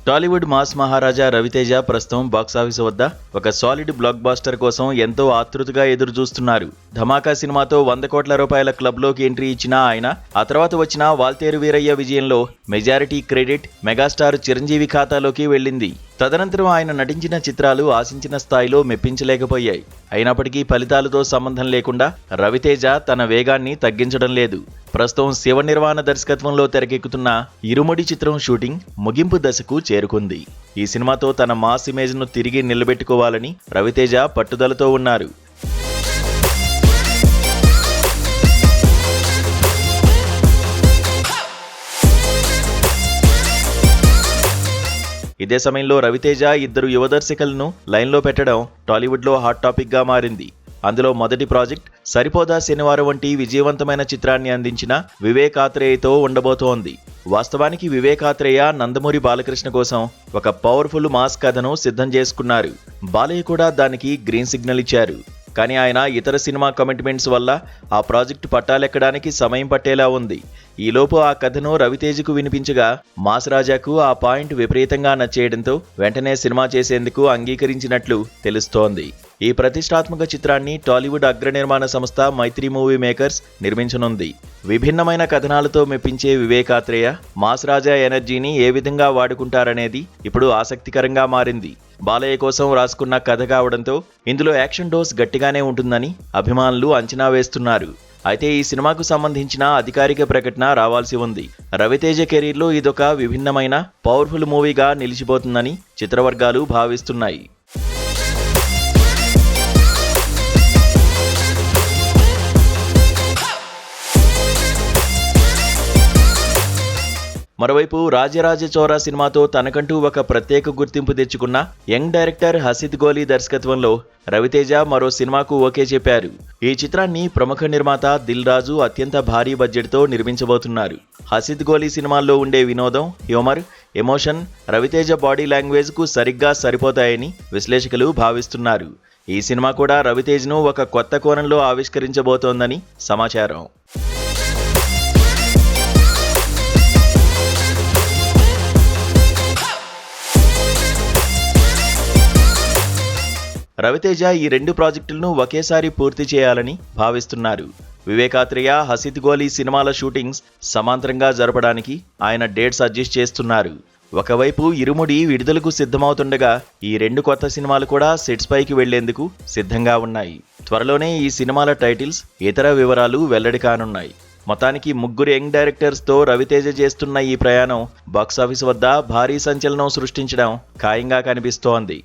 Tollywood mass మహారాజా రవితేజ ప్రస్తుతం box office వద్ద ఒక సాలిడ్ బ్లాక్ బాస్టర్ కోసం ఎంతో ఆతృతగా ఎదురు చూస్తున్నారు. ధమాకా సినిమాతో 100 కోట్ల రూపాయల క్లబ్లోకి ఎంట్రీ ఇచ్చిన ఆయన ఆ తర్వాత వచ్చిన వాల్తేరు వీరయ్య విజయంలో మెజారిటీ క్రెడిట్ మెగాస్టార్ చిరంజీవి ఖాతాలోకి వెళ్ళింది. తదనంతరం ఆయన నటించిన చిత్రాలు ఆశించిన స్థాయిలో మెప్పించలేకపోయాయి. అయినప్పటికీ ఫలితాలతో సంబంధం లేకుండా రవితేజ తన వేగాన్ని తగ్గించడం లేదు. ప్రస్తుతం శివ నిర్వాణ దర్శకత్వంలో తెరకెక్కుతున్న ఇరుముడి చిత్రం షూటింగ్ ముగింపు దశకు చేరుకుంది. ఈ సినిమాతో తన మాస్ ఇమేజ్ను తిరిగి నిలబెట్టుకోవాలని రవితేజ పట్టుదలతో ఉన్నారు. ఇదే సమయంలో రవితేజ ఇద్దరు యువ దర్శకులను లైన్లో పెట్టడం టాలీవుడ్లో హాట్ టాపిక్గా మారింది. అందులో మొదటి ప్రాజెక్ట్ సరిపోదా శనివారం వంటి విజయవంతమైన చిత్రాన్ని అందించిన వివేక్ ఆత్రేయతో ఉండబోతోంది. వాస్తవానికి వివేక్ ఆత్రేయ నందమూరి బాలకృష్ణ కోసం ఒక పవర్ఫుల్ మాస్ కథను సిద్ధం చేసుకున్నారు. బాలయ్య కూడా దానికి గ్రీన్ సిగ్నల్ ఇచ్చారు. కానీ ఆయన ఇతర సినిమా కమిట్మెంట్స్ వల్ల ఆ ప్రాజెక్టు పట్టాలెక్కడానికి సమయం పట్టేలా ఉంది. ఈలోపు ఆ కథను రవితేజకు వినిపించగా మాస్ రాజాకు ఆ పాయింట్ విపరీతంగా నచ్చేయడంతో వెంటనే సినిమా చేసేందుకు అంగీకరించినట్లు తెలుస్తోంది. ఈ ప్రతిష్టాత్మక చిత్రాన్ని టాలీవుడ్ అగ్ర నిర్మాణ సంస్థ మైత్రి మూవీ మేకర్స్ నిర్మించనుంది. విభిన్నమైన కథనాలతో మెప్పించే వివేక్ ఆత్రేయ మాస్ రాజా ఎనర్జీని ఏ విధంగా వాడుకుంటారనేది ఇప్పుడు ఆసక్తికరంగా మారింది. బాలయ్య కోసం రాసుకున్న కథ కావడంతో ఇందులో యాక్షన్ డోస్ గట్టిగానే ఉంటుందని అభిమానులు అంచనా వేస్తున్నారు. అయితే ఈ సినిమాకు సంబంధించిన అధికారిక ప్రకటన రావాల్సి ఉంది. రవితేజ కెరీర్లో ఇదొక విభిన్నమైన పవర్ఫుల్ మూవీగా నిలిచిపోతుందని చిత్రవర్గాలు భావిస్తున్నాయి. మరోవైపు రాజరాజ చోరా సినిమాతో తనకంటూ ఒక ప్రత్యేక గుర్తింపు తెచ్చుకున్న యంగ్ డైరెక్టర్ హసిద్ గోలీ దర్శకత్వంలో రవితేజ మరో సినిమాకు ఓకే చెప్పారు. ఈ చిత్రాన్ని ప్రముఖ నిర్మాత దిల్ రాజు అత్యంత భారీ బడ్జెట్తో నిర్మించబోతున్నారు. హసిద్ గోలీ సినిమాల్లో ఉండే వినోదం, హ్యూమర్, ఎమోషన్ రవితేజ బాడీ లాంగ్వేజ్కు సరిగ్గా సరిపోతాయని విశ్లేషకులు భావిస్తున్నారు. ఈ సినిమా కూడా రవితేజ్ను ఒక కొత్త కోణంలో ఆవిష్కరించబోతోందని సమాచారం. రవితేజ ఈ రెండు ప్రాజెక్టులను ఒకేసారి పూర్తి చేయాలని భావిస్తున్నారు. వివేక్ ఆత్రేయ హసిద్ గోలీ సినిమాల షూటింగ్స్ సమాంతరంగా జరపడానికి ఆయన డేట్స్ అడ్జస్ట్ చేస్తున్నారు. ఒకవైపు ఇరుముడి విడుదలకు సిద్ధమవుతుండగా ఈ రెండు కొత్త సినిమాలు కూడా సెట్స్ పైకి వెళ్లేందుకు సిద్ధంగా ఉన్నాయి. త్వరలోనే ఈ సినిమాల టైటిల్స్, ఇతర వివరాలు వెల్లడి కానున్నాయి. మొత్తానికి ముగ్గురు యంగ్ డైరెక్టర్స్తో రవితేజ చేస్తున్న ఈ ప్రయాణం బాక్సాఫీస్ వద్ద భారీ సంచలనం సృష్టించడం ఖాయంగా కనిపిస్తోంది.